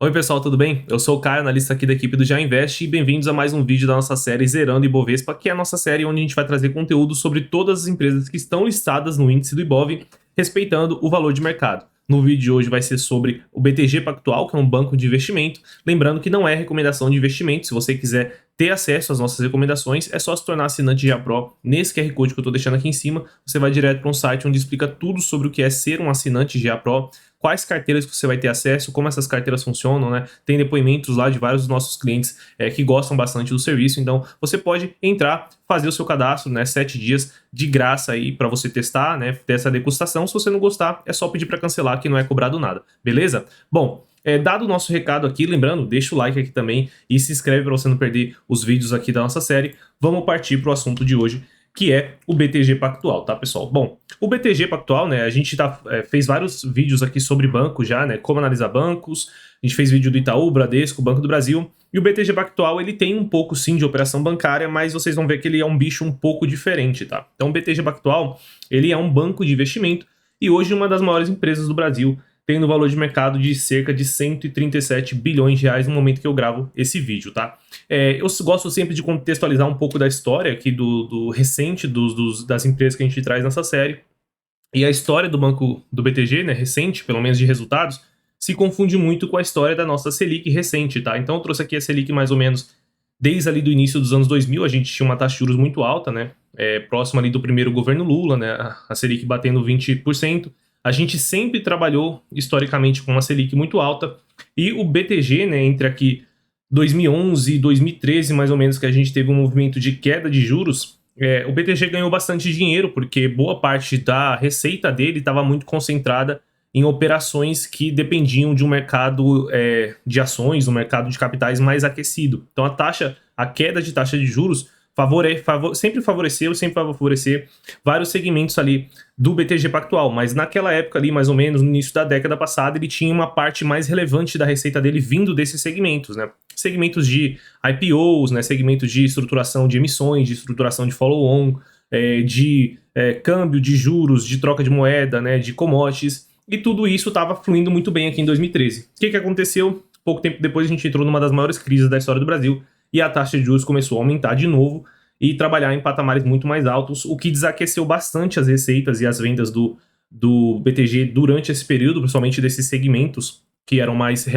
Oi pessoal, tudo bem? Eu sou o Caio, analista aqui da equipe do Já Invest, e bem-vindos a mais um vídeo da nossa série Zerando Ibovespa, que é a nossa série onde a gente vai trazer conteúdo sobre todas as empresas que estão listadas no índice do Ibov, respeitando o valor de mercado. No vídeo de hoje vai ser sobre o BTG Pactual, que é um banco de investimento. Lembrando que não é recomendação de investimento. Se você quiser ter acesso às nossas recomendações, é só se tornar assinante de Pro nesse QR Code que eu estou deixando aqui em cima. Você vai direto para um site onde explica tudo sobre o que é ser um assinante de Pro, quais carteiras que você vai ter acesso, como essas carteiras funcionam, né? Tem depoimentos lá de vários dos nossos clientes que gostam bastante do serviço, então você pode entrar, fazer o seu cadastro, né? 7 dias de graça aí para você testar, né? Ter essa degustação. Se você não gostar, é só pedir para cancelar, que não é cobrado nada, beleza? Bom, dado o nosso recado aqui, lembrando, deixa o like aqui também e se inscreve para você não perder os vídeos aqui da nossa série. Vamos partir para o assunto de hoje, que é o BTG Pactual, tá, pessoal? Bom, o BTG Pactual, né, a gente fez vários vídeos aqui sobre banco já, né, como analisar bancos, a gente fez vídeo do Itaú, Bradesco, Banco do Brasil, e o BTG Pactual, ele tem um pouco, sim, de operação bancária, mas vocês vão ver que ele é um bicho um pouco diferente, tá? Então, o BTG Pactual, ele é um banco de investimento, e hoje uma das maiores empresas do Brasil, tendo valor de mercado de cerca de 137 bilhões de reais no momento que eu gravo esse vídeo, tá? Eu gosto sempre de contextualizar um pouco da história aqui do recente das empresas que a gente traz nessa série. E a história do banco do BTG, né, recente, pelo menos de resultados, se confunde muito com a história da nossa Selic recente, tá? Então eu trouxe aqui a Selic mais ou menos desde ali do início dos anos 2000, a gente tinha uma taxa de juros muito alta, né? Próximo ali do primeiro governo Lula, né? A Selic batendo 20%. A gente sempre trabalhou historicamente com uma Selic muito alta, e o BTG, né, entre aqui 2011 e 2013, mais ou menos, que a gente teve um movimento de queda de juros, o BTG ganhou bastante dinheiro, porque boa parte da receita dele estava muito concentrada em operações que dependiam de um mercado de ações, um mercado de capitais mais aquecido. Então a queda de taxa de juros sempre favoreceu vários segmentos ali do BTG Pactual, mas naquela época ali, mais ou menos, no início da década passada, ele tinha uma parte mais relevante da receita dele vindo desses segmentos, né? Segmentos de IPOs, né? Segmentos de estruturação de emissões, de estruturação de follow-on, de câmbio de juros, de troca de moeda, né? De commodities, e tudo isso estava fluindo muito bem aqui em 2013. O que aconteceu? Pouco tempo depois a gente entrou numa das maiores crises da história do Brasil, e a taxa de juros começou a aumentar de novo e trabalhar em patamares muito mais altos, o que desaqueceu bastante as receitas e as vendas do BTG durante esse período, principalmente desses segmentos que eram mais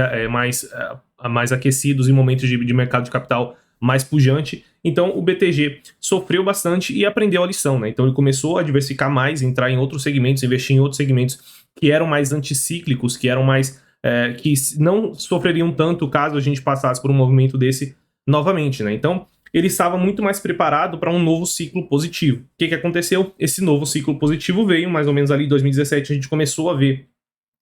aquecidos em momentos de mercado de capital mais pujante. Então o BTG sofreu bastante e aprendeu a lição, né? Então ele começou a diversificar mais, entrar em outros segmentos, investir em outros segmentos que eram mais anticíclicos, que eram mais que não sofreriam tanto caso a gente passasse por um movimento desse novamente, né? Então, ele estava muito mais preparado para um novo ciclo positivo. O que aconteceu? Esse novo ciclo positivo veio, mais ou menos ali em 2017, a gente começou a ver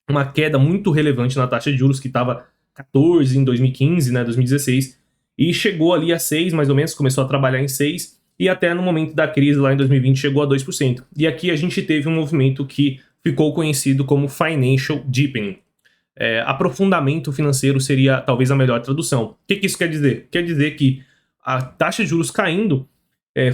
uma queda muito relevante na taxa de juros, que estava 14 em 2015, né, 2016, e chegou ali a 6, mais ou menos, começou a trabalhar em 6, e até no momento da crise, lá em 2020, chegou a 2%. E aqui a gente teve um movimento que ficou conhecido como Financial Deepening. Aprofundamento financeiro seria talvez a melhor tradução. O que isso quer dizer? Quer dizer que a taxa de juros caindo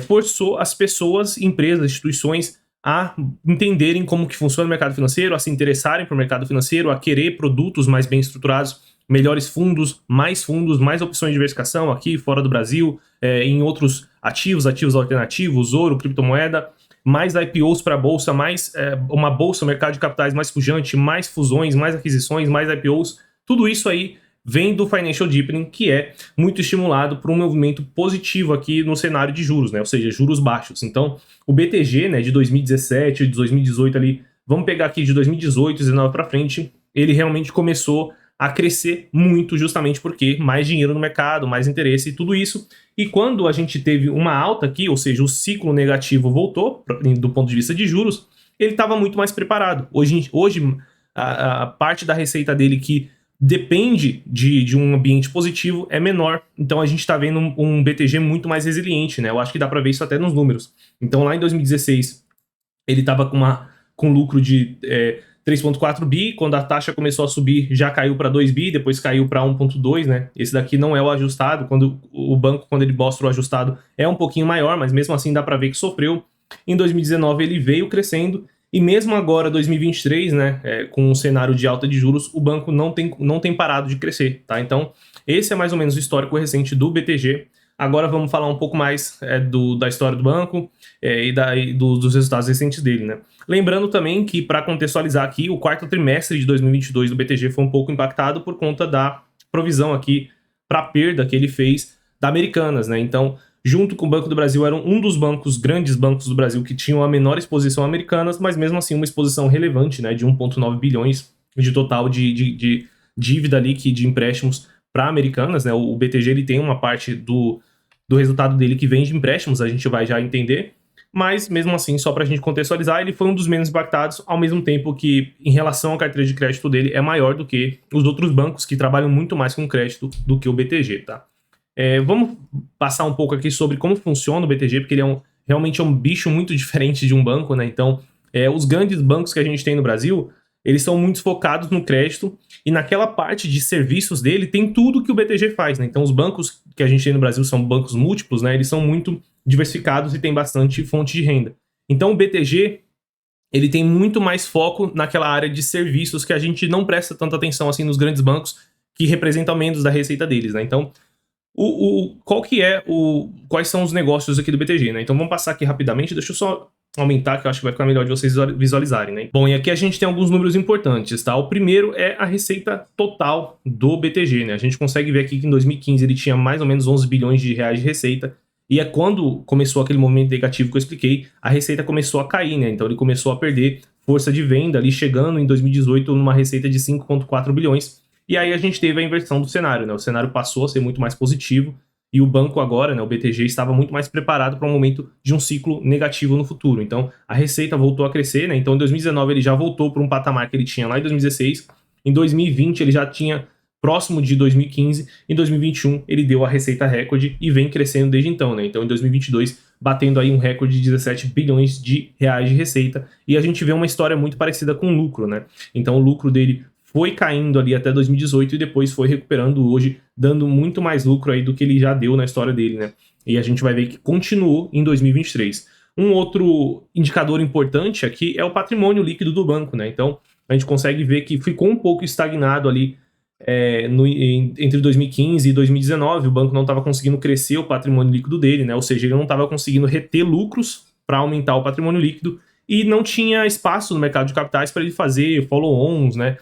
forçou as pessoas, empresas, instituições a entenderem como que funciona o mercado financeiro, a se interessarem por mercado financeiro, a querer produtos mais bem estruturados, melhores fundos, mais opções de diversificação aqui fora do Brasil, em outros ativos alternativos, ouro, criptomoeda, mais IPOs para a bolsa, mais uma bolsa, mercado de capitais mais pujante, mais fusões, mais aquisições, mais IPOs. Tudo isso aí vem do Financial Deepening, que é muito estimulado por um movimento positivo aqui no cenário de juros, né? Ou seja, juros baixos. Então, o BTG, né, de 2017, de 2018 ali, vamos pegar aqui de 2018, 2019 para frente, ele realmente começou a crescer muito, justamente porque mais dinheiro no mercado, mais interesse e tudo isso. E quando a gente teve uma alta aqui, ou seja, o ciclo negativo voltou, do ponto de vista de juros, ele estava muito mais preparado. Hoje a parte da receita dele que depende de um ambiente positivo é menor, então a gente está vendo um BTG muito mais resiliente, né? Eu acho que dá para ver isso até nos números. Então lá em 2016, ele estava com lucro de 3,4 bi, quando a taxa começou a subir já caiu para 2 bi, depois caiu para 1,2, né? Esse daqui não é o ajustado, quando o banco, quando ele mostra o ajustado, é um pouquinho maior, mas mesmo assim dá para ver que sofreu. Em 2019 ele veio crescendo, E mesmo agora, 2023, né, com um cenário de alta de juros, o banco não tem parado de crescer, tá? Então, esse é mais ou menos o histórico recente do BTG. Agora vamos falar um pouco mais da história do banco dos resultados recentes dele, né? Lembrando também que, para contextualizar aqui, o quarto trimestre de 2022 do BTG foi um pouco impactado por conta da provisão aqui para perda que ele fez da Americanas, né? Então, junto com o Banco do Brasil, era um dos grandes bancos do Brasil que tinham a menor exposição a Americanas, mas mesmo assim uma exposição relevante, né? De 1,9 bilhões de total de dívida ali, de empréstimos para Americanas, né? O BTG ele tem uma parte do resultado dele que vem de empréstimos, a gente vai já entender, mas mesmo assim, só para a gente contextualizar, ele foi um dos menos impactados, ao mesmo tempo que, em relação à carteira de crédito dele, é maior do que os outros bancos que trabalham muito mais com crédito do que o BTG, tá? Vamos passar um pouco aqui sobre como funciona o BTG, porque ele realmente é um bicho muito diferente de um banco, né? Então, os grandes bancos que a gente tem no Brasil, eles são muito focados no crédito, e naquela parte de serviços dele tem tudo que o BTG faz, né? Então, os bancos que a gente tem no Brasil são bancos múltiplos, né? Eles são muito diversificados e tem bastante fonte de renda. Então, o BTG, ele tem muito mais foco naquela área de serviços que a gente não presta tanta atenção assim nos grandes bancos, que representam menos da receita deles, né? Então, quais são os negócios aqui do BTG, né? Então vamos passar aqui rapidamente, deixa eu só aumentar, que eu acho que vai ficar melhor de vocês visualizarem, né? Bom, e aqui a gente tem alguns números importantes, tá? O primeiro é a receita total do BTG, né? A gente consegue ver aqui que em 2015 ele tinha mais ou menos 11 bilhões de reais de receita, e é quando começou aquele movimento negativo que eu expliquei, a receita começou a cair, né? Então ele começou a perder força de venda ali, chegando em 2018 numa receita de 5,4 bilhões, e aí a gente teve a inversão do cenário, né? O cenário passou a ser muito mais positivo e o banco agora, né, o BTG, estava muito mais preparado para um momento de um ciclo negativo no futuro. Então, a receita voltou a crescer, né? Então, em 2019 ele já voltou para um patamar que ele tinha lá em 2016. Em 2020 ele já tinha próximo de 2015. Em 2021 ele deu a receita recorde e vem crescendo desde então, né? Então, em 2022 batendo aí um recorde de 17 bilhões de reais de receita. E a gente vê uma história muito parecida com o lucro, né? Então, o lucro dele foi caindo ali até 2018 e depois foi recuperando hoje, dando muito mais lucro aí do que ele já deu na história dele, né? E a gente vai ver que continuou em 2023. Um outro indicador importante aqui é o patrimônio líquido do banco, né? Então, a gente consegue ver que ficou um pouco estagnado ali entre 2015 e 2019. O banco não estava conseguindo crescer o patrimônio líquido dele, né? Ou seja, ele não estava conseguindo reter lucros para aumentar o patrimônio líquido e não tinha espaço no mercado de capitais para ele fazer follow-ons, né?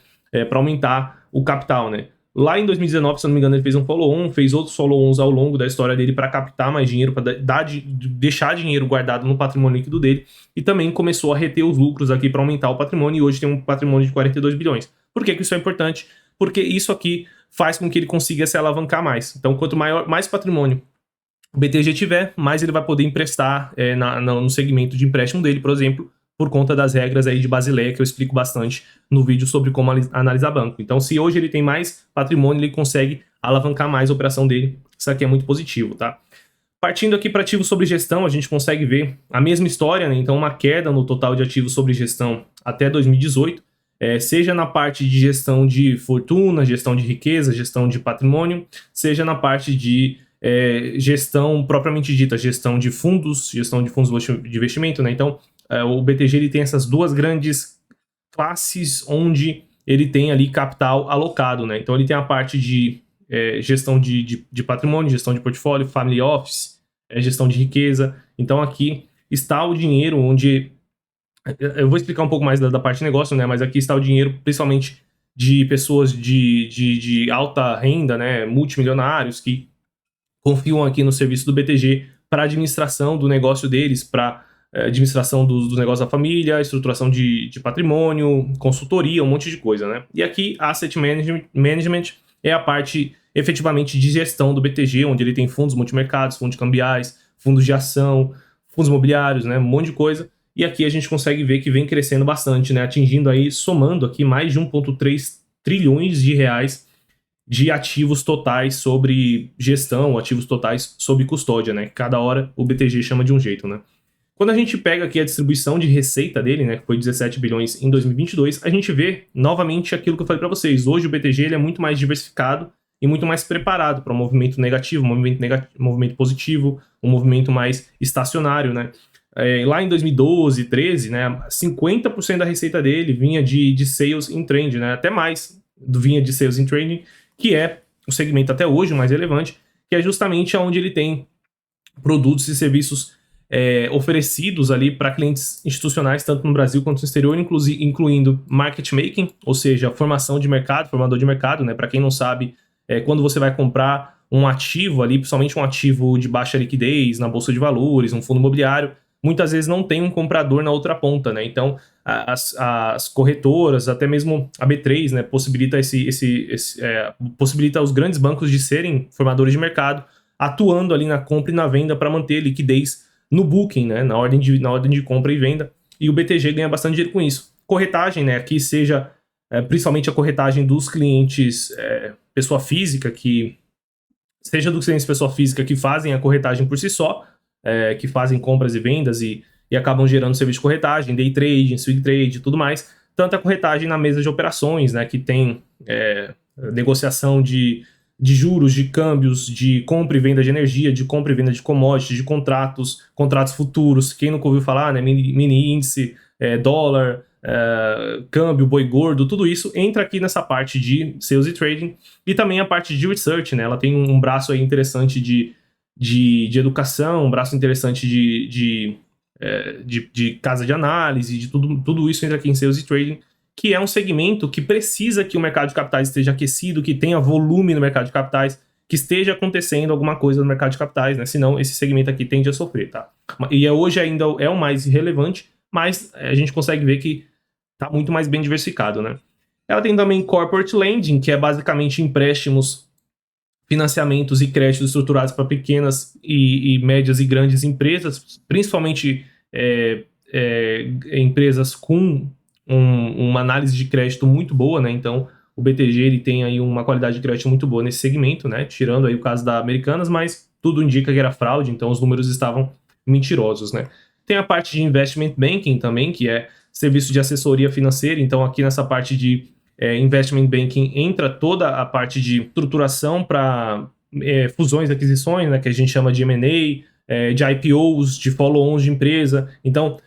Para aumentar o capital, né? Lá em 2019, se eu não me engano, ele fez um follow-on, fez outros follow-ons ao longo da história dele para captar mais dinheiro, para deixar dinheiro guardado no patrimônio líquido dele, e também começou a reter os lucros aqui para aumentar o patrimônio, e hoje tem um patrimônio de 42 bilhões. Por que isso é importante? Porque isso aqui faz com que ele consiga se alavancar mais. Então, quanto mais patrimônio o BTG tiver, mais ele vai poder emprestar no segmento de empréstimo dele, por exemplo, por conta das regras aí de Basileia, que eu explico bastante no vídeo sobre como analisar banco. Então, se hoje ele tem mais patrimônio, ele consegue alavancar mais a operação dele. Isso aqui é muito positivo, tá? Partindo aqui para ativos sobre gestão, a gente consegue ver a mesma história, né? Então, uma queda no total de ativos sobre gestão até 2018, seja na parte de gestão de fortuna, gestão de riqueza, gestão de patrimônio, seja na parte de gestão propriamente dita, gestão de fundos de investimento, né? Então, o BTG ele tem essas duas grandes classes onde ele tem ali capital alocado, né? Então ele tem a parte de gestão de patrimônio, gestão de portfólio, family office, gestão de riqueza. Então aqui está o dinheiro onde... Eu vou explicar um pouco mais da parte de negócio, né? Mas aqui está o dinheiro principalmente de pessoas de alta renda, né? Multimilionários que confiam aqui no serviço do BTG para administração do negócio deles, para administração dos negócios da família, estruturação de patrimônio, consultoria, um monte de coisa, né? E aqui, Asset Management é a parte efetivamente de gestão do BTG, onde ele tem fundos multimercados, fundos cambiais, fundos de ação, fundos imobiliários, né? Um monte de coisa. E aqui a gente consegue ver que vem crescendo bastante, né? Atingindo aí, somando aqui mais de 1,3 trilhões de reais de ativos totais sobre gestão, ativos totais sob custódia, né? Cada hora o BTG chama de um jeito, né? Quando a gente pega aqui a distribuição de receita dele, né, que foi 17 bilhões em 2022, a gente vê novamente aquilo que eu falei para vocês. Hoje o BTG ele é muito mais diversificado e muito mais preparado para um movimento negativo, um movimento positivo, um movimento mais estacionário, né? lá em 2012, 13, né, 50% da receita dele vinha de sales in trade, né, até mais vinha de sales in trading, que é o segmento até hoje mais relevante, que é justamente onde ele tem produtos e serviços oferecidos ali para clientes institucionais, tanto no Brasil quanto no exterior, incluindo market making, ou seja, formação de mercado, formador de mercado, né? Para quem não sabe, quando você vai comprar um ativo ali, principalmente um ativo de baixa liquidez na bolsa de valores, um fundo imobiliário, muitas vezes não tem um comprador na outra ponta, né? Então, as corretoras, até mesmo a B3, né, possibilita possibilita os grandes bancos de serem formadores de mercado, atuando ali na compra e na venda para manter liquidez no booking, né, na ordem de compra e venda, e o BTG ganha bastante dinheiro com isso. Corretagem, né, aqui seja principalmente a corretagem dos clientes pessoa física, pessoa física que fazem a corretagem por si só, que fazem compras e vendas e acabam gerando serviço de corretagem, day trade, swing trade e tudo mais, tanto a corretagem na mesa de operações, né, que tem negociação de juros, de câmbios, de compra e venda de energia, de compra e venda de commodities, de contratos futuros, quem nunca ouviu falar, né, mini índice, dólar, câmbio, boi gordo, tudo isso entra aqui nessa parte de sales e trading, e também a parte de research, né, ela tem um braço aí interessante de educação, um braço interessante de casa de análise, de tudo isso entra aqui em sales e trading, que é um segmento que precisa que o mercado de capitais esteja aquecido, que tenha volume no mercado de capitais, que esteja acontecendo alguma coisa no mercado de capitais, né? Senão esse segmento aqui tende a sofrer, tá? E hoje ainda é o mais relevante, mas a gente consegue ver que tá muito mais bem diversificado, né? Ela tem também corporate lending, que é basicamente empréstimos, financiamentos e créditos estruturados para pequenas e médias e grandes empresas, principalmente empresas com uma análise de crédito muito boa, né? Então, o BTG ele tem aí uma qualidade de crédito muito boa nesse segmento, né? Tirando aí o caso da Americanas, mas tudo indica que era fraude, então os números estavam mentirosos, né? Tem a parte de investment banking também, que é serviço de assessoria financeira. Então, aqui nessa parte de investment banking entra toda a parte de estruturação para fusões e aquisições, né? Que a gente chama de M&A, de IPOs, de follow-ons de empresa. Então,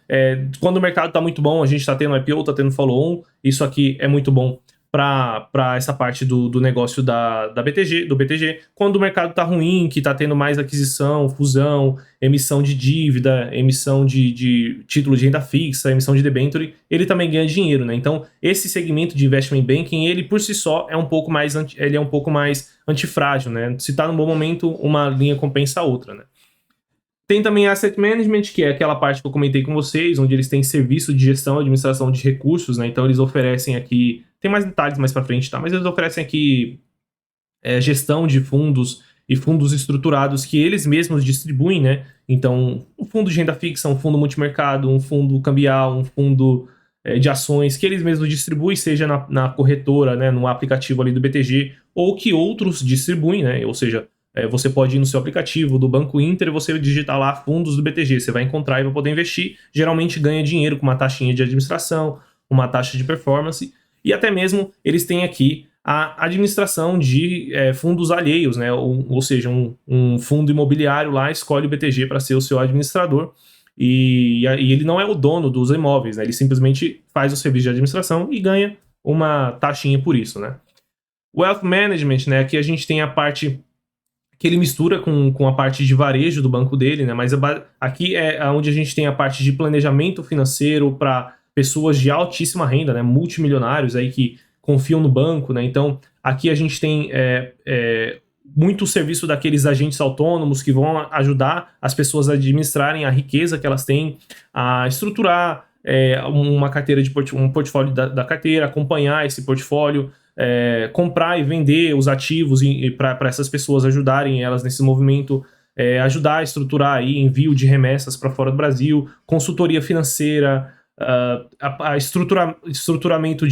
quando o mercado está muito bom, a gente está tendo IPO, está tendo follow-on, isso aqui é muito bom para essa parte do negócio do BTG. Quando o mercado está ruim, que está tendo mais aquisição, fusão, emissão de dívida, emissão de título de renda fixa, emissão de debenture, ele também ganha dinheiro, né? Então, esse segmento de investment banking, ele por si só é um pouco mais antifrágil, né? Se está num bom momento, uma linha compensa a outra, né? Tem também Asset Management, que é aquela parte que eu comentei com vocês, onde eles têm serviço de gestão e administração de recursos, né? Então eles oferecem aqui, tem mais detalhes mais para frente, tá? Mas eles oferecem aqui gestão de fundos e fundos estruturados que eles mesmos distribuem, né? Então, um fundo de renda fixa, um fundo multimercado, um fundo cambial, um fundo de ações que eles mesmos distribuem, seja na corretora, né? No aplicativo ali do BTG, ou que outros distribuem, né? Ou seja, você pode ir no seu aplicativo do Banco Inter e você digitar lá fundos do BTG. Você vai encontrar e vai poder investir. Geralmente ganha dinheiro com uma taxinha de administração, uma taxa de performance. E até mesmo eles têm aqui a administração de fundos alheios, né? Ou seja, um fundo imobiliário lá escolhe o BTG para ser o seu administrador. E ele não é o dono dos imóveis, né? Ele simplesmente faz o serviço de administração e ganha uma taxinha por isso, né? Wealth Management, né? Aqui a gente tem a parte que ele mistura com a parte de varejo do banco dele, né? Mas aqui é onde a gente tem a parte de planejamento financeiro para pessoas de altíssima renda, né? Multimilionários aí que confiam no banco, né? Então, aqui a gente tem muito serviço daqueles agentes autônomos que vão ajudar as pessoas a administrarem a riqueza que elas têm, a estruturar uma carteira um portfólio da carteira, acompanhar esse portfólio, comprar e vender os ativos para essas pessoas ajudarem elas nesse movimento, ajudar a estruturar aí envio de remessas para fora do Brasil, consultoria financeira, estruturamento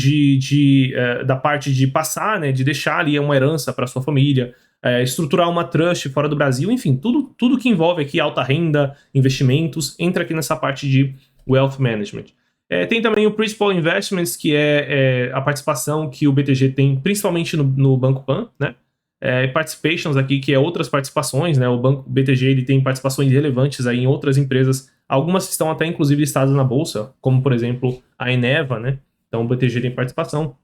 da parte de passar, né, de deixar ali uma herança para sua família, estruturar uma trust fora do Brasil, enfim, tudo que envolve aqui alta renda, investimentos, entra aqui nessa parte de Wealth Management. Tem também o Principal Investments, que é a participação que o BTG tem, principalmente no Banco Pan, né? participations aqui, que é outras participações, né? O Banco BTG ele tem participações relevantes aí em outras empresas, algumas estão até inclusive listadas na bolsa, como por exemplo a Eneva, né? Então o BTG tem participação.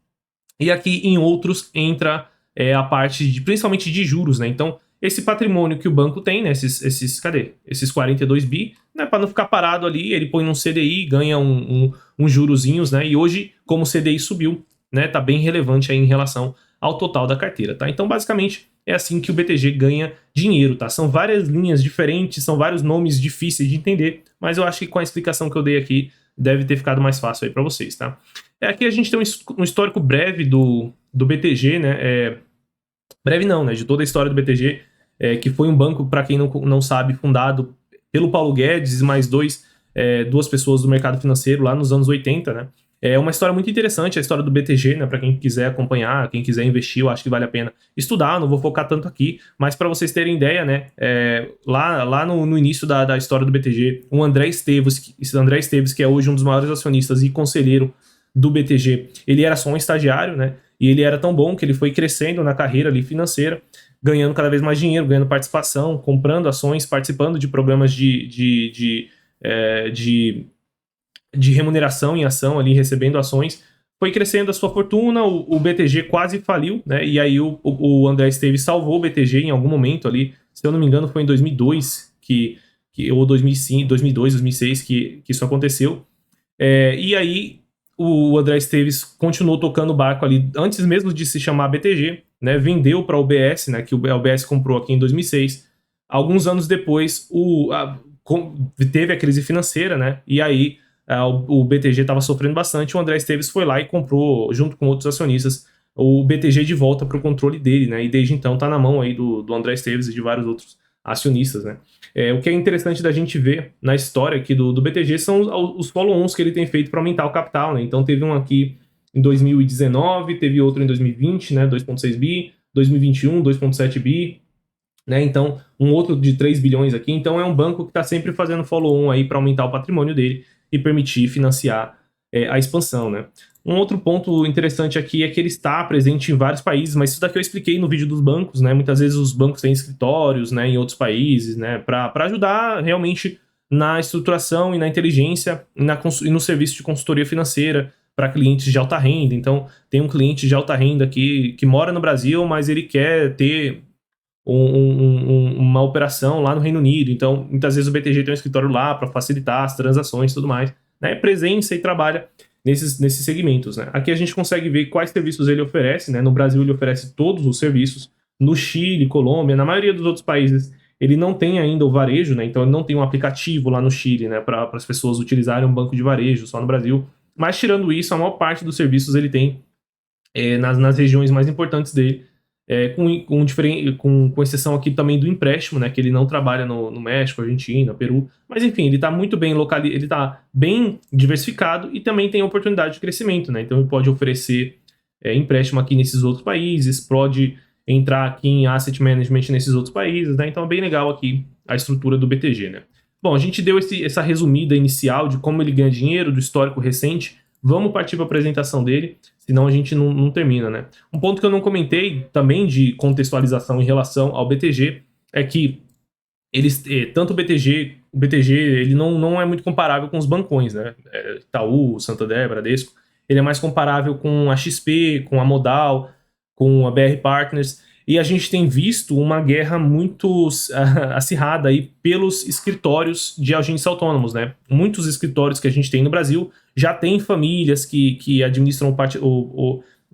E aqui em outros entra a parte principalmente de juros, né? Então esse patrimônio que o banco tem, né? Esses 42 bi, né? Para não ficar parado ali, ele põe num CDI, ganha uns jurozinhos, né? E hoje, como o CDI subiu, né? Tá bem relevante aí em relação ao total da carteira, tá? Então, basicamente, é assim que o BTG ganha dinheiro, tá? São várias linhas diferentes, são vários nomes difíceis de entender, mas eu acho que com a explicação que eu dei aqui, deve ter ficado mais fácil aí para vocês, tá? Aqui a gente tem um histórico breve do BTG, né? Breve não, né? De toda a história do BTG, que foi um banco, para quem não sabe, fundado pelo Paulo Guedes e mais duas pessoas do mercado financeiro lá nos anos 80, né? É uma história muito interessante, a história do BTG, né? Para quem quiser acompanhar, quem quiser investir, eu acho que vale a pena estudar, não vou focar tanto aqui, mas para vocês terem ideia, né? Lá no início da história do BTG, o André Esteves, que é hoje um dos maiores acionistas e conselheiro do BTG, ele era só um estagiário, né? E ele era tão bom que ele foi crescendo na carreira ali financeira, ganhando cada vez mais dinheiro, ganhando participação, comprando ações, participando de programas de remuneração em ação ali, recebendo ações, foi crescendo a sua fortuna, o BTG quase faliu, né? E aí o André Esteves salvou o BTG em algum momento ali, se eu não me engano foi em 2002, ou 2005, 2002, 2006 que isso aconteceu. E aí o André Esteves continuou tocando o barco ali, antes mesmo de se chamar BTG, né? Vendeu para a UBS, né? Que a UBS comprou aqui em 2006. Alguns anos depois, teve a crise financeira, né? E aí o BTG estava sofrendo bastante, o André Esteves foi lá e comprou, junto com outros acionistas, o BTG de volta para o controle dele, né? E desde então está na mão aí do André Esteves e de vários outros acionistas, né? O que é interessante da gente ver na história aqui do BTG são os follow-ons que ele tem feito para aumentar o capital, né? Então teve um aqui em 2019, teve outro em 2020, né? 2,6 bi, 2021, 2,7 bi, né? Então um outro de 3 bilhões aqui. Então é um banco que está sempre fazendo follow-on aí para aumentar o patrimônio dele e permitir financiar a expansão, né? Um outro ponto interessante aqui é que ele está presente em vários países, mas isso daqui eu expliquei no vídeo dos bancos, né? Muitas vezes os bancos têm escritórios, né, em outros países, né, para ajudar realmente na estruturação e na inteligência e no serviço de consultoria financeira para clientes de alta renda. Então, tem um cliente de alta renda aqui que mora no Brasil, mas ele quer ter uma operação lá no Reino Unido. Então, muitas vezes o BTG tem um escritório lá para facilitar as transações e tudo mais, né? Presença e trabalha nesses segmentos, né? Aqui a gente consegue ver quais serviços ele oferece, né? No Brasil ele oferece todos os serviços, no Chile, Colômbia, na maioria dos outros países ele não tem ainda o varejo, né? Então ele não tem um aplicativo lá no Chile, né? Para as pessoas utilizarem um banco de varejo, só no Brasil. Mas tirando isso, a maior parte dos serviços ele tem nas regiões mais importantes dele, com exceção aqui também do empréstimo, né, que ele não trabalha no México, Argentina, Peru, mas enfim, ele está muito bem ele está bem diversificado e também tem oportunidade de crescimento, né, então ele pode oferecer empréstimo aqui nesses outros países, pode entrar aqui em asset management nesses outros países, né, então é bem legal aqui a estrutura do BTG, né. Bom, a gente deu essa resumida inicial de como ele ganha dinheiro, do histórico recente. Vamos partir para a apresentação dele, senão a gente não termina, né? Um ponto que eu não comentei também de contextualização em relação ao BTG é que tanto o BTG ele não é muito comparável com os bancões, né? Itaú, Santander, Bradesco. Ele é mais comparável com a XP, com a Modal, com a BR Partners. E a gente tem visto uma guerra muito acirrada aí pelos escritórios de agentes autônomos, né? Muitos escritórios que a gente tem no Brasil já tem famílias que administram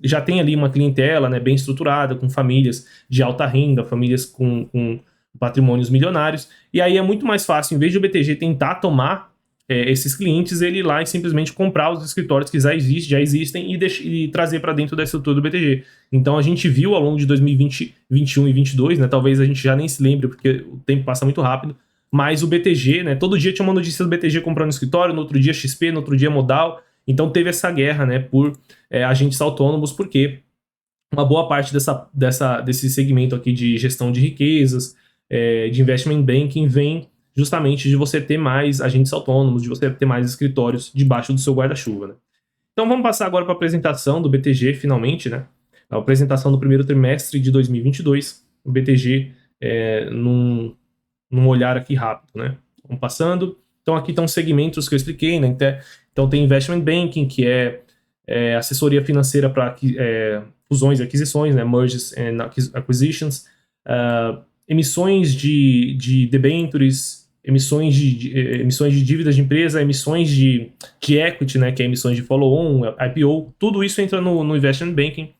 já tem ali uma clientela, né, bem estruturada, com famílias de alta renda, famílias com patrimônios milionários. E aí é muito mais fácil, em vez de o BTG tentar tomar esses clientes, ele ir lá e simplesmente comprar os escritórios que já existem e trazer para dentro da estrutura do BTG. Então a gente viu ao longo de 2020, 2021 e 2022, né, talvez a gente já nem se lembre porque o tempo passa muito rápido, mas o BTG, né, todo dia tinha uma notícia do BTG comprando escritório, no outro dia XP, no outro dia Modal. Então teve essa guerra, né, por agentes autônomos, porque uma boa parte desse segmento aqui de gestão de riquezas, de investment banking, vem justamente de você ter mais agentes autônomos, de você ter mais escritórios debaixo do seu guarda-chuva, né? Então vamos passar agora para a apresentação do BTG, finalmente, né? A apresentação do primeiro trimestre de 2022, o BTG, num olhar aqui rápido, né? Vamos passando. Então aqui estão os segmentos que eu expliquei, né? Então tem Investment Banking, que é assessoria financeira para fusões e aquisições, né? Mergers and Acquisitions, emissões de debentures, emissões de dívidas de empresa, emissões de equity, né? Que é emissões de follow-on, IPO, tudo isso entra no Investment Banking.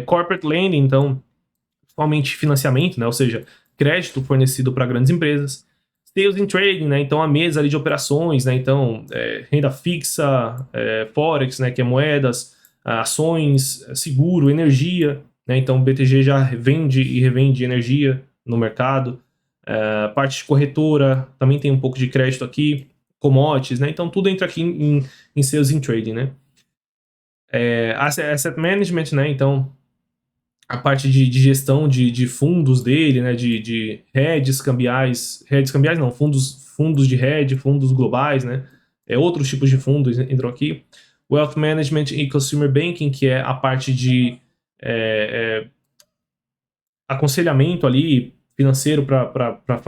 Corporate Lending, então, principalmente financiamento, né? Ou seja, crédito fornecido para grandes empresas. Sales and Trading, né? Então a mesa ali de operações, né? Então renda fixa, Forex, né? Que é moedas, ações, seguro, energia, né? Então o BTG já vende e revende energia no mercado. Parte de corretora, também tem um pouco de crédito aqui, commodities, né? Então tudo entra aqui em Sales and Trading, né? Asset Management, né? Então a parte de gestão de fundos dele, né, de hedges cambiais não, fundos de hedge, fundos globais, né, outros tipos de fundos entram aqui. Wealth Management e Consumer Banking, que é a parte de aconselhamento ali financeiro para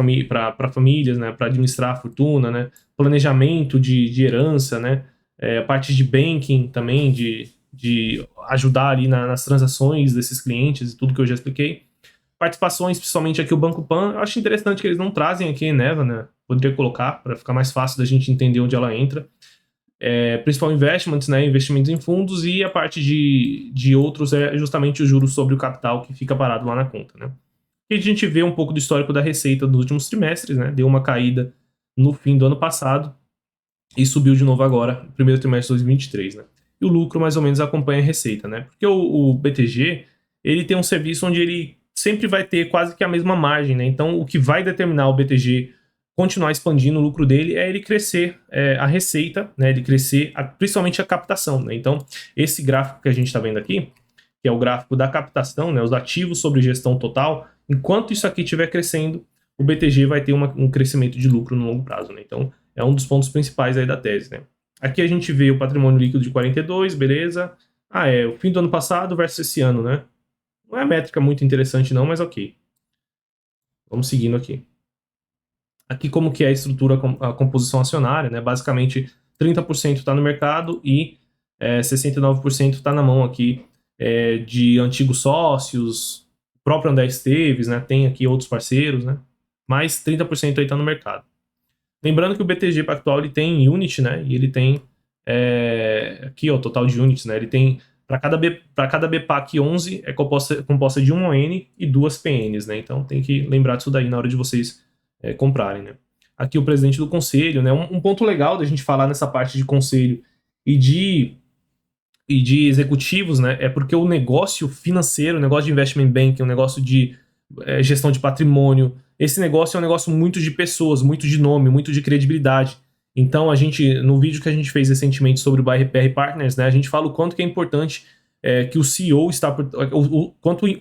famílias, né, para administrar a fortuna, né, planejamento de herança, né, a parte de banking também, de ajudar ali nas transações desses clientes e tudo que eu já expliquei. Participações, principalmente aqui o Banco Pan, eu acho interessante que eles não trazem aqui a Eneva, né? Poderia colocar para ficar mais fácil da gente entender onde ela entra. Principal Investments, né? Investimentos em fundos, e a parte de outros é justamente o juros sobre o capital que fica parado lá na conta, né? E a gente vê um pouco do histórico da receita dos últimos trimestres, né? Deu uma caída no fim do ano passado e subiu de novo agora, no primeiro trimestre de 2023, né? E o lucro mais ou menos acompanha a receita, né? Porque o BTG, ele tem um serviço onde ele sempre vai ter quase que a mesma margem, né? Então, o que vai determinar o BTG continuar expandindo o lucro dele é ele crescer a receita, né? Ele crescer principalmente a captação, né? Então, esse gráfico que a gente está vendo aqui, que é o gráfico da captação, né? Os ativos sobre gestão total, enquanto isso aqui estiver crescendo, o BTG vai ter um crescimento de lucro no longo prazo, né? Então, é um dos pontos principais aí da tese, né? Aqui a gente vê o patrimônio líquido de 42, beleza. O fim do ano passado versus esse ano, né? Não é métrica muito interessante não, mas ok. Vamos seguindo aqui. Aqui como que é a estrutura, a composição acionária, né? Basicamente 30% está no mercado e 69% está na mão aqui de antigos sócios, o próprio André Esteves, né? Tem aqui outros parceiros, né? Mas 30% aí está no mercado. Lembrando que o BTG Pactual ele tem unit, né? E ele tem aqui, ó, o total de units, né? Ele tem para cada BPAC 11 é composta de 1 ON e 2 PNs, né? Então tem que lembrar disso daí na hora de vocês comprarem, né? Aqui o presidente do conselho, né? Um ponto legal da gente falar nessa parte de conselho e de executivos, né? É porque o negócio financeiro, o negócio de investment banking, o negócio de gestão de patrimônio, esse negócio é um negócio muito de pessoas, muito de nome, muito de credibilidade. Então, no vídeo que a gente fez recentemente sobre o BR Partners, né, a gente fala o quanto que é importante que o CEO está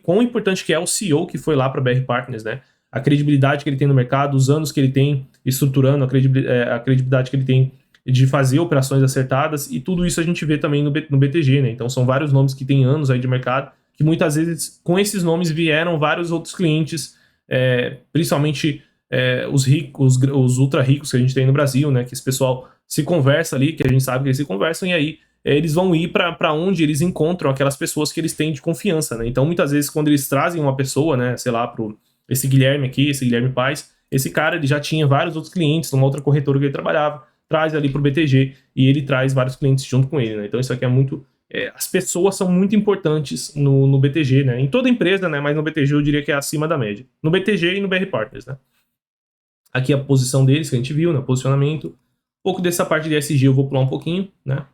quão importante que é o CEO que foi lá para a BR Partners, né? A credibilidade que ele tem no mercado, os anos que ele tem estruturando, a credibilidade que ele tem de fazer operações acertadas, e tudo isso a gente vê também no BTG, né? Então são vários nomes que têm anos aí de mercado, que muitas vezes com esses nomes vieram vários outros clientes, principalmente os ricos, os ultra ricos que a gente tem no Brasil, né? Que esse pessoal se conversa ali, que a gente sabe que eles se conversam, e aí eles vão ir para onde eles encontram aquelas pessoas que eles têm de confiança, né? Então muitas vezes quando eles trazem uma pessoa, né? Sei lá, esse Guilherme aqui, esse Guilherme Paes, esse cara ele já tinha vários outros clientes numa outra corretora que ele trabalhava, traz ali pro BTG e ele traz vários clientes junto com ele, né? Então isso aqui é muito... as pessoas são muito importantes no BTG, né? Em toda empresa, né? Mas no BTG eu diria que é acima da média. No BTG e no BR Partners, né? Aqui a posição deles que a gente viu, né? Posicionamento. Um pouco dessa parte de ESG eu vou pular um pouquinho, né?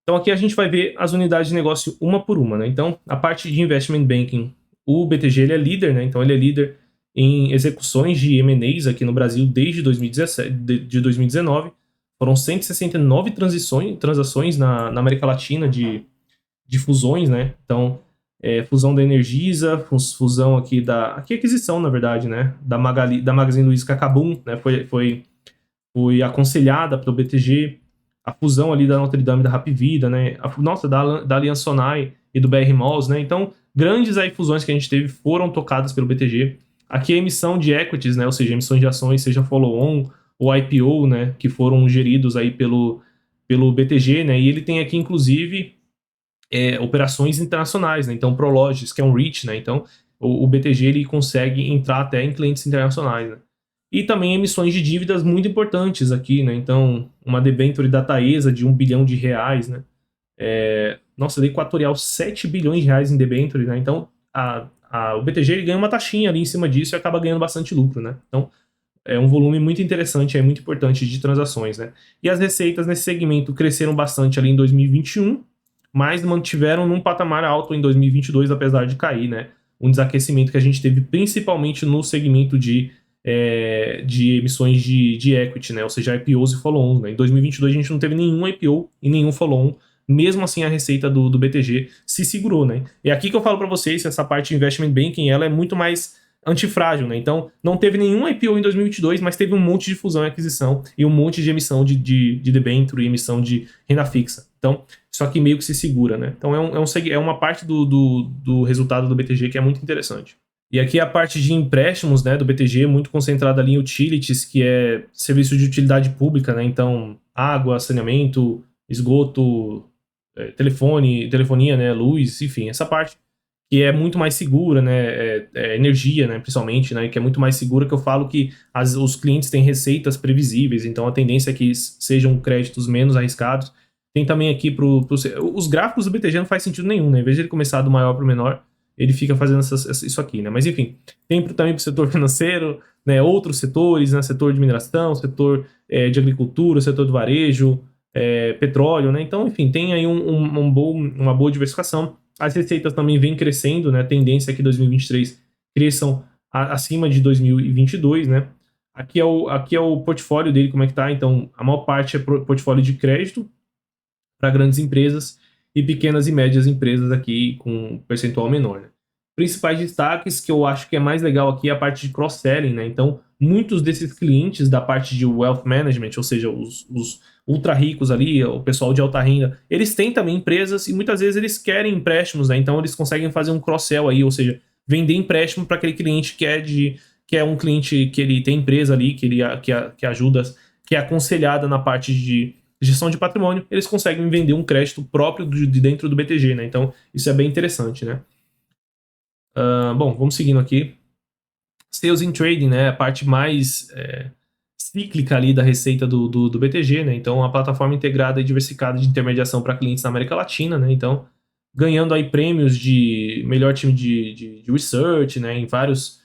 Então aqui a gente vai ver as unidades de negócio uma por uma, né? Então a parte de Investment Banking, o BTG ele é líder, né? Então ele é líder em execuções de M&As aqui no Brasil desde 2019. Foram 169 transações na América Latina de fusões, né? Então, fusão da Energisa, fusão aqui aqui aquisição, na verdade, né? Da Magazine Luiza Kabum, né? Foi aconselhada pelo BTG. A fusão ali da Notre Dame e da Hapvida, né? Da Allianz Sonae e do BR Malls, né? Então, grandes aí fusões que a gente teve foram tocadas pelo BTG. Aqui a emissão de equities, né? Ou seja, emissões de ações, seja follow-on ou IPO, né? Que foram geridos aí pelo BTG, né? E ele tem aqui, inclusive, operações internacionais, né? Então, Prologis, que é um REIT, né? Então, o BTG ele consegue entrar até em clientes internacionais, né? E também emissões de dívidas muito importantes aqui, né? Então, uma debênture da Taesa de R$1 bilhão, né? Nossa, da Equatorial, 7 bilhões de reais em debênture, né? Então, o BTG ele ganha uma taxinha ali em cima disso e acaba ganhando bastante lucro, né? Então, é um volume muito interessante, muito importante de transações, né? E as receitas nesse segmento cresceram bastante ali em 2021, mas mantiveram num patamar alto em 2022, apesar de cair, né? Um desaquecimento que a gente teve principalmente no segmento de emissões de equity, né? Ou seja, IPOs e follow-ons, né? Em 2022 a gente não teve nenhum IPO e nenhum follow-on, mesmo assim a receita do BTG se segurou, né? E aqui que eu falo para vocês que essa parte de investment banking, ela é muito mais antifrágil, né? Então, não teve nenhum IPO em 2022, mas teve um monte de fusão e aquisição e um monte de emissão de debênture e emissão de renda fixa. Então, isso aqui meio que se segura, né? Então, é uma parte do resultado do BTG que é muito interessante. E aqui a parte de empréstimos, né, do BTG, muito concentrada ali em utilities, que é serviço de utilidade pública, né? Então, água, saneamento, esgoto, telefonia, né, luz, enfim, essa parte que é muito mais segura, né, energia, né, principalmente, né, que é muito mais segura, que eu falo que os clientes têm receitas previsíveis, então a tendência é que sejam créditos menos arriscados. Tem também aqui os gráficos do BTG não faz sentido nenhum, né, em vez de ele começar do maior para o menor, ele fica fazendo isso aqui, né, mas enfim, tem também para o setor financeiro, né, outros setores, né, setor de mineração, setor de agricultura, setor do varejo, petróleo, né, então enfim, tem aí uma boa diversificação. As receitas também vêm crescendo, né? A tendência é que 2023 cresçam acima de 2022, né? Aqui é o portfólio dele, como é que tá? Então, a maior parte é portfólio de crédito para grandes empresas e pequenas e médias empresas aqui com um percentual menor, né? Principais destaques que eu acho que é mais legal aqui é a parte de cross-selling, né? Então, muitos desses clientes da parte de wealth management, ou seja, os ultra ricos ali, o pessoal de alta renda, eles têm também empresas e muitas vezes eles querem empréstimos, né? Então, eles conseguem fazer um cross-sell aí, ou seja, vender empréstimo para aquele cliente que é um cliente que ele tem empresa ali, que ajuda, que é aconselhada na parte de gestão de patrimônio, eles conseguem vender um crédito próprio de dentro do BTG, né? Então, isso é bem interessante, né? Bom, vamos seguindo aqui. Sales and Trading, né? A parte mais cíclica ali da receita do BTG, né? Então, a plataforma integrada e diversificada de intermediação para clientes na América Latina, né? Então, ganhando aí prêmios de melhor time de research, né? Em vários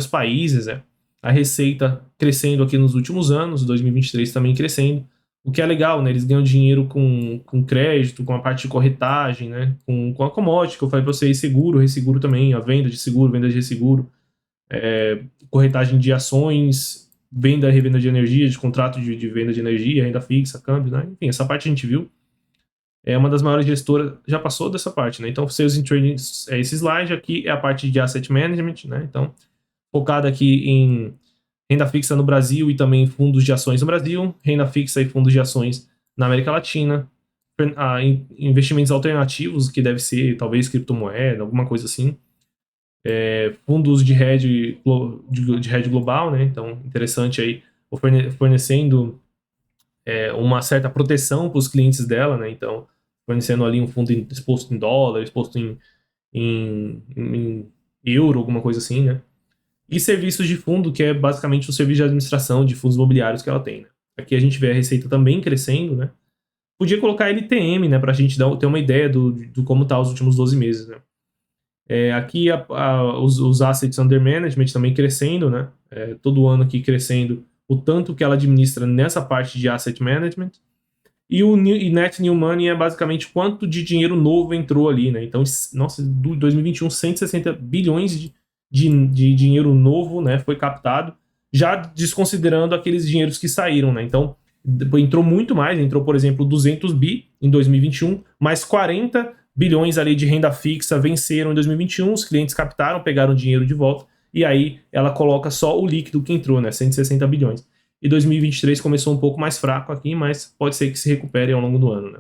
países, né? A receita crescendo aqui nos últimos anos, 2023 também crescendo. O que é legal, né? Eles ganham dinheiro com crédito, com a parte de corretagem, né? Com a commodity, que eu falei para vocês, seguro, resseguro também, a venda de seguro, venda de resseguro, corretagem de ações, venda e revenda de energia, de contrato de venda de energia, renda fixa, câmbio, né? Enfim, essa parte a gente viu. É uma das maiores gestoras, já passou dessa parte, né? Então, Sales and Trading, esse slide aqui é a parte de Asset Management, né? Então, focada aqui em renda fixa no Brasil e também fundos de ações no Brasil, renda fixa e fundos de ações na América Latina, investimentos alternativos, que deve ser talvez criptomoeda, alguma coisa assim, fundos de hedge global, né? Então, interessante aí, fornecendo uma certa proteção para os clientes dela, né? Então, fornecendo ali um fundo exposto em dólar, exposto em euro, alguma coisa assim, né? E serviços de fundo, que é basicamente o serviço de administração de fundos imobiliários que ela tem, né? Aqui a gente vê a receita também crescendo, né? Podia colocar LTM, né? Pra gente ter uma ideia do como tá os últimos 12 meses, né? Aqui os assets under management também crescendo, né? Todo ano aqui crescendo o tanto que ela administra nessa parte de asset management. E o net new money é basicamente quanto de dinheiro novo entrou ali, né? Então, nossa, do 2021, 160 bilhões de dinheiro novo, né, foi captado, já desconsiderando aqueles dinheiros que saíram, né? Então, entrou muito mais, entrou, por exemplo, 200 bi em 2021, mais 40 bilhões ali de renda fixa venceram em 2021, os clientes captaram, pegaram o dinheiro de volta, e aí ela coloca só o líquido que entrou, né, 160 bilhões. E 2023 começou um pouco mais fraco aqui, mas pode ser que se recupere ao longo do ano, né?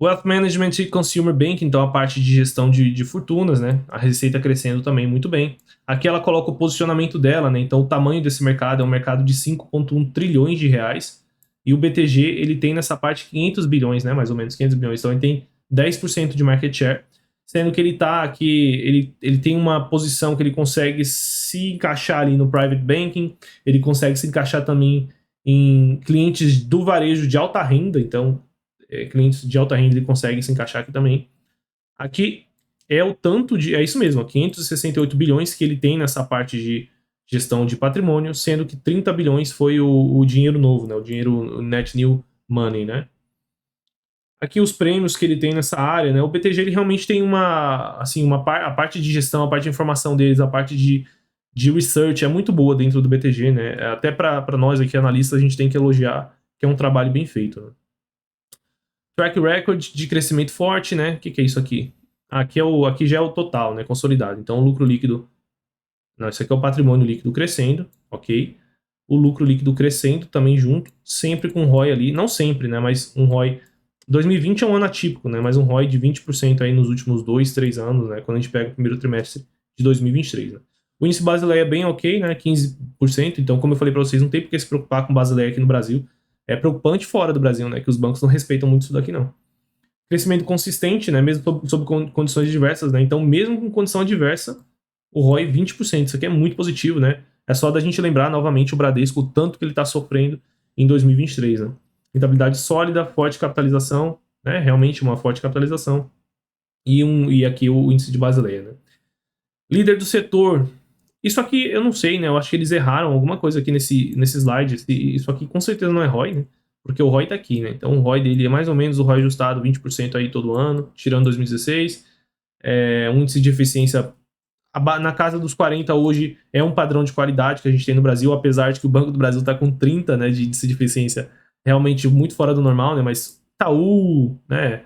Wealth Management e Consumer Banking, então a parte de gestão de fortunas, né? A receita crescendo também muito bem. Aqui ela coloca o posicionamento dela, né? Então o tamanho desse mercado é um mercado de 5,1 trilhões de reais. E o BTG, ele tem nessa parte 500 bilhões, né? Mais ou menos 500 bilhões. Então ele tem 10% de market share, sendo que ele tá aqui, ele tem uma posição que ele consegue se encaixar ali no private banking, ele consegue se encaixar também em clientes do varejo de alta renda, então clientes de alta renda ele consegue se encaixar aqui também. Aqui é o tanto de. É isso mesmo, 568 bilhões que ele tem nessa parte de gestão de patrimônio, sendo que 30 bilhões foi o dinheiro novo, né? O dinheiro net new money, né? Aqui os prêmios que ele tem nessa área, né? O BTG ele realmente tem a parte de gestão, a parte de informação deles, a parte de research é muito boa dentro do BTG, né? Até para nós aqui analistas a gente tem que elogiar que é um trabalho bem feito, né? Track record de crescimento forte, né? O que é isso aqui? Aqui já é o total, né? Consolidado. Então, o lucro líquido. Não, isso aqui é o patrimônio líquido crescendo, ok? O lucro líquido crescendo também junto, sempre com ROI ali. Não sempre, né? Mas um ROI. 2020 é um ano atípico, né? Mas um ROI de 20% aí nos últimos 2, 3 anos, né? Quando a gente pega o primeiro trimestre de 2023, né? O índice Basileia é bem ok, né? 15%. Então, como eu falei para vocês, não tem por que se preocupar com Basileia aqui no Brasil. É preocupante fora do Brasil, né? Que os bancos não respeitam muito isso daqui, não. Crescimento consistente, né? Mesmo sob condições adversas, né? Então, mesmo com condição adversa, o ROI 20%. Isso aqui é muito positivo, né? É só da gente lembrar novamente o Bradesco, o tanto que ele está sofrendo em 2023, né? Rentabilidade sólida, forte capitalização, né? Realmente uma forte capitalização. E aqui o índice de Basileia, né? Líder do setor. Isso aqui eu não sei, né? Eu acho que eles erraram alguma coisa aqui nesse slide. Isso aqui com certeza não é ROI, né? Porque o ROI tá aqui, né? Então o ROI dele é mais ou menos o ROI ajustado 20% aí todo ano, tirando 2016. Um índice de eficiência na casa dos 40 hoje é um padrão de qualidade que a gente tem no Brasil, apesar de que o Banco do Brasil está com 30, né, de índice de eficiência realmente muito fora do normal, né, mas Itaú, né,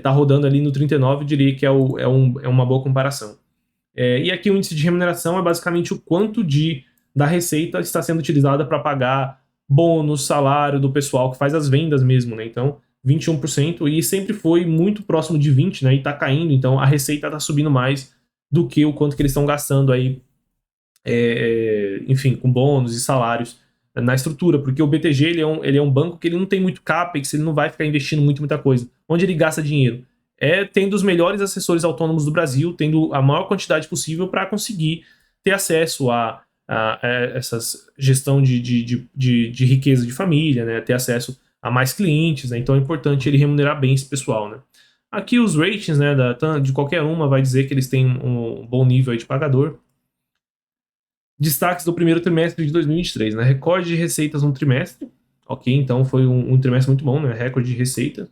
tá rodando ali no 39, eu diria que é uma boa comparação. E aqui o índice de remuneração é basicamente o quanto da receita está sendo utilizada para pagar bônus, salário do pessoal que faz as vendas mesmo, né? Então, 21% e sempre foi muito próximo de 20, né? E está caindo, então a receita está subindo mais do que o quanto que eles estão gastando aí, enfim, com bônus e salários na estrutura, porque o BTG ele é um banco que ele não tem muito capex, ele não vai ficar investindo muita coisa. Onde ele gasta dinheiro? Tendo os melhores assessores autônomos do Brasil, tendo a maior quantidade possível para conseguir ter acesso a essa gestão de riqueza de família, né? Ter acesso a mais clientes, né? Então é importante ele remunerar bem esse pessoal, né? Aqui os ratings, né, de qualquer uma vai dizer que eles têm um bom nível aí de pagador. Destaques do primeiro trimestre de 2023, né? Recorde de receitas no trimestre. Ok, então foi um trimestre muito bom, né? Recorde de receita.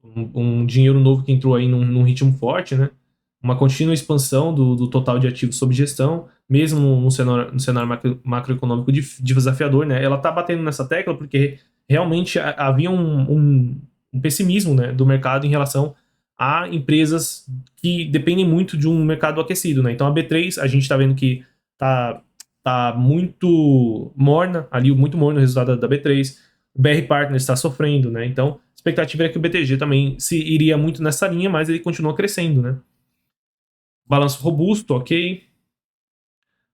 Um dinheiro novo que entrou aí num ritmo forte, né? Uma contínua expansão do total de ativos sob gestão, mesmo no cenário macroeconômico desafiador, né? Ela tá batendo nessa tecla porque realmente havia um pessimismo, né, do mercado em relação a empresas que dependem muito de um mercado aquecido, né? Então a B3, a gente tá vendo que tá muito morna ali, muito morno o resultado da B3. O BR Partners está sofrendo, né? Então, a expectativa é que o BTG também se iria muito nessa linha, mas ele continua crescendo, né? Balanço robusto, ok.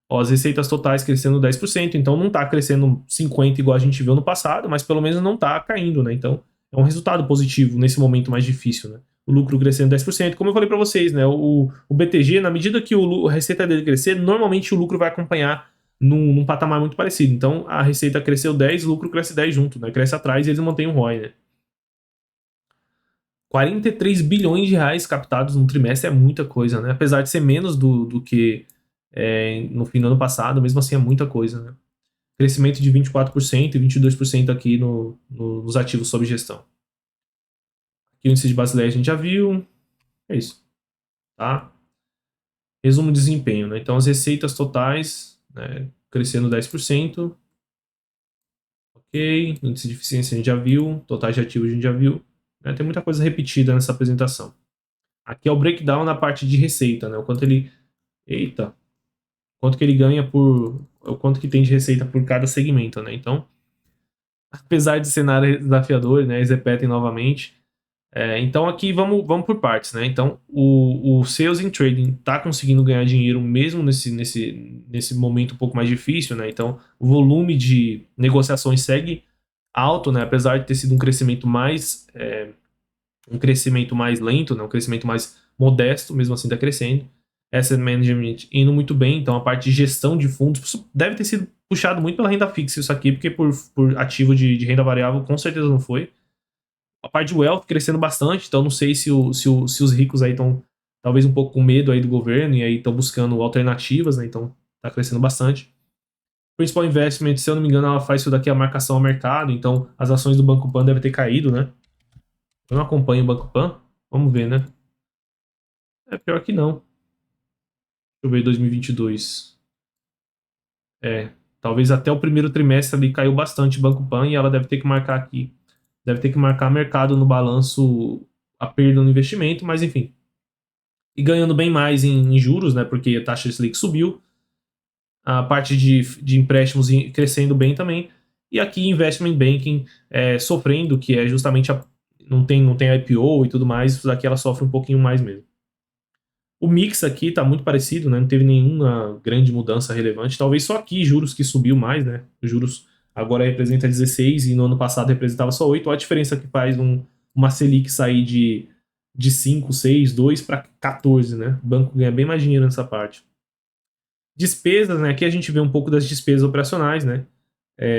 Ó, as receitas totais crescendo 10%, então não está crescendo 50% igual a gente viu no passado, mas pelo menos não está caindo, né? Então é um resultado positivo nesse momento mais difícil, né? O lucro crescendo 10%. Como eu falei para vocês, né? O BTG, na medida que a receita dele crescer, normalmente o lucro vai acompanhar num patamar muito parecido. Então a receita cresceu 10, o lucro cresce 10 junto, né? Cresce atrás e eles mantêm o ROI, né? 43 bilhões de reais captados no trimestre é muita coisa, né? Apesar de ser menos do que no fim do ano passado, mesmo assim é muita coisa, né? Crescimento de 24% e 22% aqui nos ativos sob gestão. Aqui o índice de Basileia a gente já viu. É isso, tá? Resumo de desempenho, né? Então as receitas totais, né, crescendo 10%. Ok, índice de eficiência a gente já viu, totais de ativos a gente já viu. Né? Tem muita coisa repetida nessa apresentação. Aqui é o breakdown na parte de receita, né? O quanto ele... Eita! Quanto que ele ganha o quanto que tem de receita por cada segmento, né? Então, apesar de cenário desafiador, né, eles repetem novamente, Então aqui vamos por partes, né? Então o Sales and Trading está conseguindo ganhar dinheiro mesmo nesse momento um pouco mais difícil, né? Então o volume de negociações segue alto, né? Apesar de ter sido um crescimento mais lento, né? Um crescimento mais modesto, mesmo assim está crescendo. Asset Management indo muito bem, então a parte de gestão de fundos isso deve ter sido puxado muito pela renda fixa isso aqui, porque por ativo de renda variável com certeza não foi. A parte de wealth crescendo bastante, então não sei se os ricos aí estão talvez um pouco com medo aí do governo e aí estão buscando alternativas, né? Então tá crescendo bastante. Principal Investment, se eu não me engano, ela faz isso daqui a marcação ao mercado, então as ações do Banco Pan devem ter caído, né? Eu não acompanho o Banco Pan, vamos ver, né? É pior que não. Deixa eu ver 2022. Talvez até o primeiro trimestre ali caiu bastante o Banco Pan e ela deve ter que marcar aqui. Deve ter que marcar mercado no balanço a perda no investimento, mas enfim. E ganhando bem mais em juros, né? Porque a taxa de Selic subiu. A parte de empréstimos crescendo bem também. E aqui Investment Banking sofrendo, que é justamente não tem IPO e tudo mais, isso daqui ela sofre um pouquinho mais mesmo. O mix aqui tá muito parecido, né? Não teve nenhuma grande mudança relevante. Talvez só aqui juros que subiu mais, né? Os juros agora representa 16 e no ano passado representava só 8. Olha a diferença que faz uma Selic sair de 5, 6, 2 para 14, né? O banco ganha bem mais dinheiro nessa parte. Despesas, né? Aqui a gente vê um pouco das despesas operacionais, né?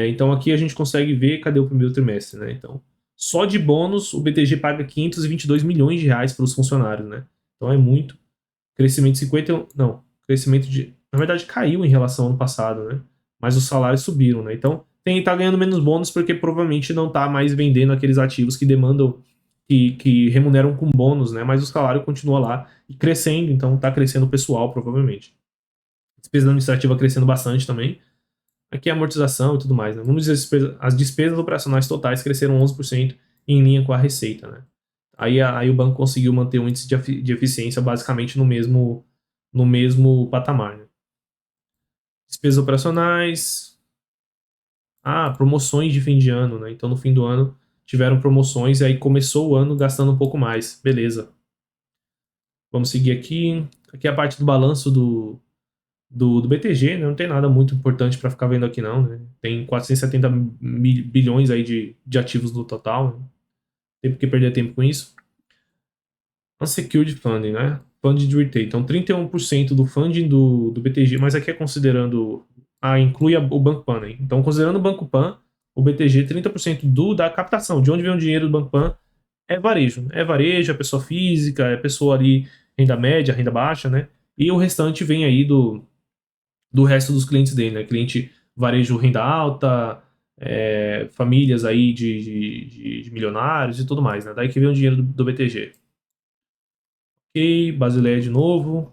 Então aqui a gente consegue ver cadê o primeiro trimestre, né? Então, só de bônus o BTG paga 522 milhões de reais para os funcionários, né? Então é muito. Crescimento de 50. Não, crescimento de. Na verdade, caiu em relação ao ano passado, né? Mas os salários subiram, né? Então, tá ganhando menos bônus porque provavelmente não tá mais vendendo aqueles ativos que demandam, que remuneram com bônus, né? Mas o salário continua lá e crescendo, então tá crescendo o pessoal, provavelmente. Despesa administrativa crescendo bastante também. Aqui é amortização e tudo mais, né? Vamos dizer, as despesas operacionais totais cresceram 11% em linha com a receita, né? Aí o banco conseguiu manter um índice de eficiência basicamente no mesmo patamar. Né? Despesas operacionais. Promoções de fim de ano, né? Então no fim do ano tiveram promoções e aí começou o ano gastando um pouco mais. Beleza. Vamos seguir aqui. Aqui é a parte do balanço do BTG, né? Não tem nada muito importante para ficar vendo aqui não, né? Tem 470 bilhões aí de ativos no total. Né? Tem por que perder tempo com isso. Unsecured Funding, né? Funding de retail. Então, 31% do funding do BTG, mas aqui é considerando. Inclui o Banco Pan, né? Então, considerando o Banco Pan, o BTG, 30% da captação, de onde vem o dinheiro do Banco Pan, é varejo. É varejo, é pessoa física, é pessoa ali, renda média, renda baixa, né? E o restante vem aí do resto dos clientes dele, né? Cliente varejo renda alta, famílias aí de milionários e tudo mais, né? Daí que vem o dinheiro do BTG. Ok, Basileia de novo.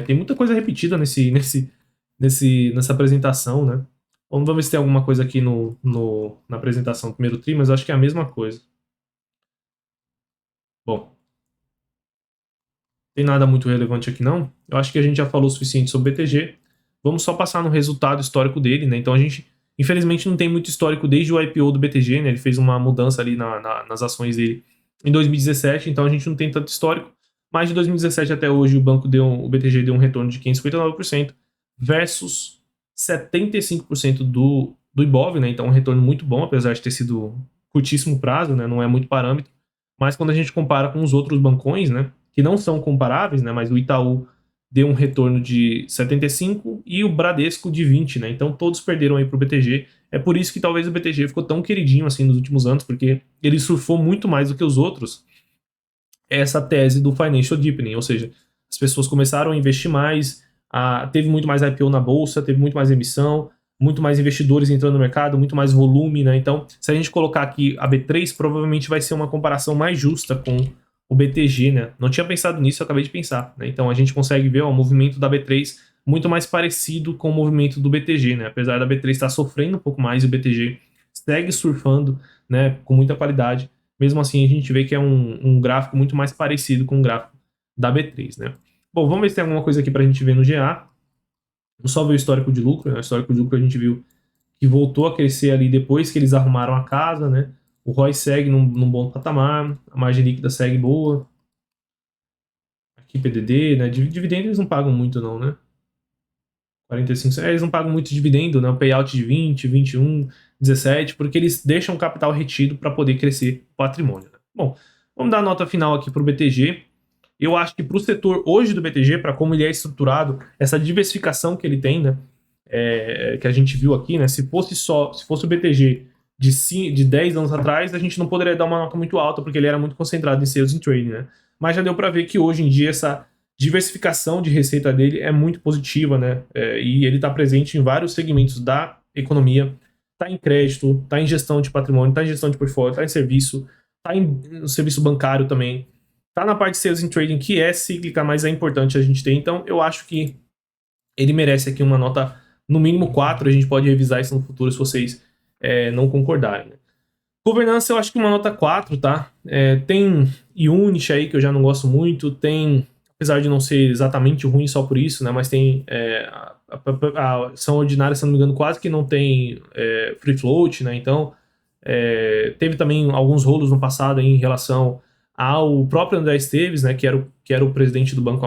Tem muita coisa repetida nessa apresentação, né? Vamos ver se tem alguma coisa aqui na apresentação do primeiro tri, mas eu acho que é a mesma coisa. Bom, tem nada muito relevante aqui não. Eu acho que a gente já falou o suficiente sobre o BTG. Vamos só passar no resultado histórico dele, né? Então a gente, infelizmente, não tem muito histórico desde o IPO do BTG, né? Ele fez uma mudança ali nas ações dele em 2017, então a gente não tem tanto histórico. Mas de 2017 até hoje o BTG deu um retorno de 559% versus 75% do Ibov, né? Então um retorno muito bom, apesar de ter sido curtíssimo prazo, né? Não é muito parâmetro. Mas quando a gente compara com os outros bancões, né? Que não são comparáveis, né? Mas o Itaú deu um retorno de 75 e o Bradesco de 20, né? Então todos perderam aí pro BTG. É por isso que talvez o BTG ficou tão queridinho assim nos últimos anos, porque ele surfou muito mais do que os outros essa tese do financial deepening, ou seja, as pessoas começaram a investir mais, teve muito mais IPO na bolsa, teve muito mais emissão, muito mais investidores entrando no mercado, muito mais volume, né? Então, se a gente colocar aqui a B3, provavelmente vai ser uma comparação mais justa com o BTG, né? Não tinha pensado nisso, eu acabei de pensar, né? Então a gente consegue ver o movimento da B3 muito mais parecido com o movimento do BTG, né? Apesar da B3 estar sofrendo um pouco mais, o BTG segue surfando, né? Com muita qualidade. Mesmo assim, a gente vê que é um gráfico muito mais parecido com o gráfico da B3, né? Bom, vamos ver se tem alguma coisa aqui para a gente ver no GA. Vamos só ver o histórico de lucro, né? O histórico de lucro a gente viu que voltou a crescer ali depois que eles arrumaram a casa, né? O ROI segue num bom patamar, a margem líquida segue boa. Aqui PDD, né? Dividendo eles não pagam muito não, né? 45, eles não pagam muito dividendo, né? O payout de 20, 21, 17, porque eles deixam o capital retido para poder crescer o patrimônio, né? Bom, vamos dar a nota final aqui para o BTG. Eu acho que para o setor hoje do BTG, para como ele é estruturado, essa diversificação que ele tem, né? Que a gente viu aqui, né? Se fosse o BTG de 10 anos atrás, a gente não poderia dar uma nota muito alta, porque ele era muito concentrado em sales e trading, né? Mas já deu para ver que hoje em dia essa diversificação de receita dele é muito positiva, né? E ele está presente em vários segmentos da economia. Está em crédito, está em gestão de patrimônio, está em gestão de portfólio, está em serviço, está no serviço bancário também. Está na parte de sales and trading, que é cíclica, mas é importante a gente ter. Então, eu acho que ele merece aqui uma nota no mínimo 4. A gente pode revisar isso no futuro se vocês não concordarem, né? Governança, eu acho que uma nota 4, tá? Tem Unity aí, que eu já não gosto muito. Tem, apesar de não ser exatamente ruim só por isso, né? Mas tem a ação ordinária, se não me engano, quase que não tem free float, né? Então, teve também alguns rolos no passado aí em relação ao próprio André Esteves, né? Que era o presidente do banco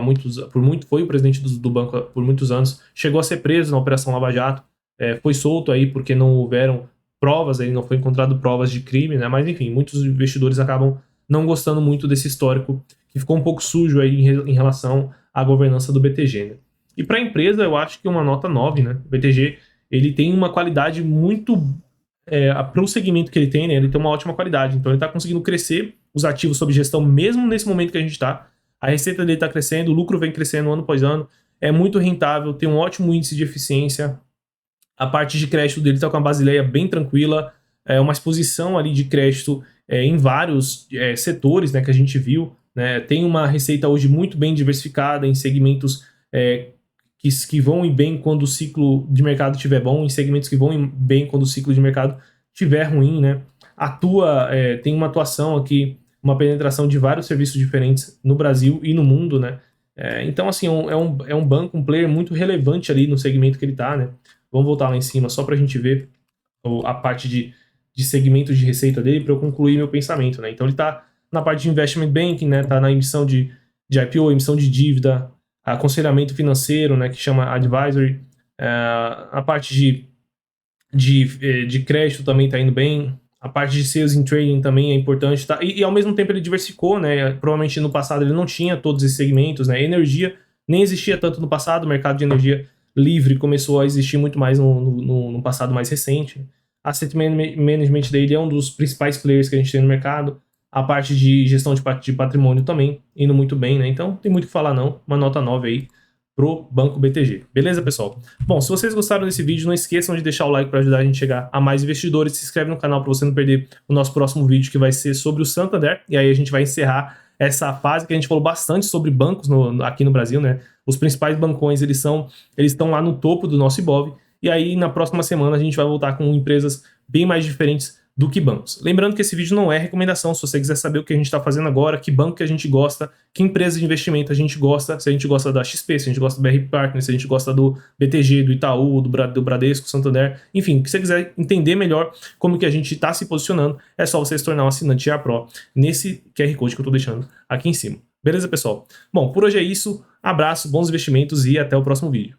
foi o presidente do banco por muitos anos. Chegou a ser preso na Operação Lava Jato. Foi solto aí porque não houveram provas, aí não foi encontrado provas de crime, né? Mas enfim, muitos investidores acabam não gostando muito desse histórico, que ficou um pouco sujo aí em relação à governança do BTG, né? E para a empresa, eu acho que uma nota 9, né? O BTG, ele tem uma qualidade muito para o segmento que ele tem, né? Ele tem uma ótima qualidade, então ele está conseguindo crescer os ativos sob gestão mesmo nesse momento que a gente está. A receita dele está crescendo, o lucro vem crescendo ano após ano, é muito rentável, tem um ótimo índice de eficiência. A parte de crédito dele está com a Basileia bem tranquila, uma exposição ali de crédito em vários setores, né, que a gente viu, né? Tem uma receita hoje muito bem diversificada em segmentos que vão ir bem quando o ciclo de mercado estiver bom, em segmentos que vão ir bem quando o ciclo de mercado estiver ruim, né? Tem uma atuação aqui, uma penetração de vários serviços diferentes no Brasil e no mundo, né? Então, assim, é um banco, um player muito relevante ali no segmento que ele está, né? Vamos voltar lá em cima só para a gente ver a parte de segmento de receita dele para eu concluir meu pensamento, né? Então ele está na parte de investment banking, né? Está na emissão de IPO, emissão de dívida, aconselhamento financeiro, né? Que chama advisory. A parte de crédito também está indo bem. A parte de sales and trading também é importante, tá? E ao mesmo tempo ele diversificou, né? Provavelmente no passado ele não tinha todos esses segmentos, né? Energia nem existia tanto no passado, o mercado de energia livre começou a existir muito mais no passado mais recente. Asset management dele é um dos principais players que a gente tem no mercado. A parte de gestão de patrimônio também, indo muito bem, né? Então, tem muito o que falar não. Uma nota 9 aí pro Banco BTG. Beleza, pessoal? Bom, se vocês gostaram desse vídeo, não esqueçam de deixar o like para ajudar a gente a chegar a mais investidores. Se inscreve no canal para você não perder o nosso próximo vídeo, que vai ser sobre o Santander. E aí a gente vai encerrar essa fase que a gente falou bastante sobre bancos aqui no Brasil, né? Os principais bancões, eles estão lá no topo do nosso Ibov. E aí, na próxima semana, a gente vai voltar com empresas bem mais diferentes do que bancos. Lembrando que esse vídeo não é recomendação. Se você quiser saber o que a gente está fazendo agora, que banco que a gente gosta, que empresa de investimento a gente gosta, se a gente gosta da XP, se a gente gosta do BR Partners, se a gente gosta do BTG, do Itaú, do Bradesco, Santander, enfim, se você quiser entender melhor como que a gente está se posicionando, é só você se tornar um assinante IA Pro nesse QR Code que eu estou deixando aqui em cima. Beleza, pessoal? Bom, por hoje é isso. Abraço, bons investimentos e até o próximo vídeo.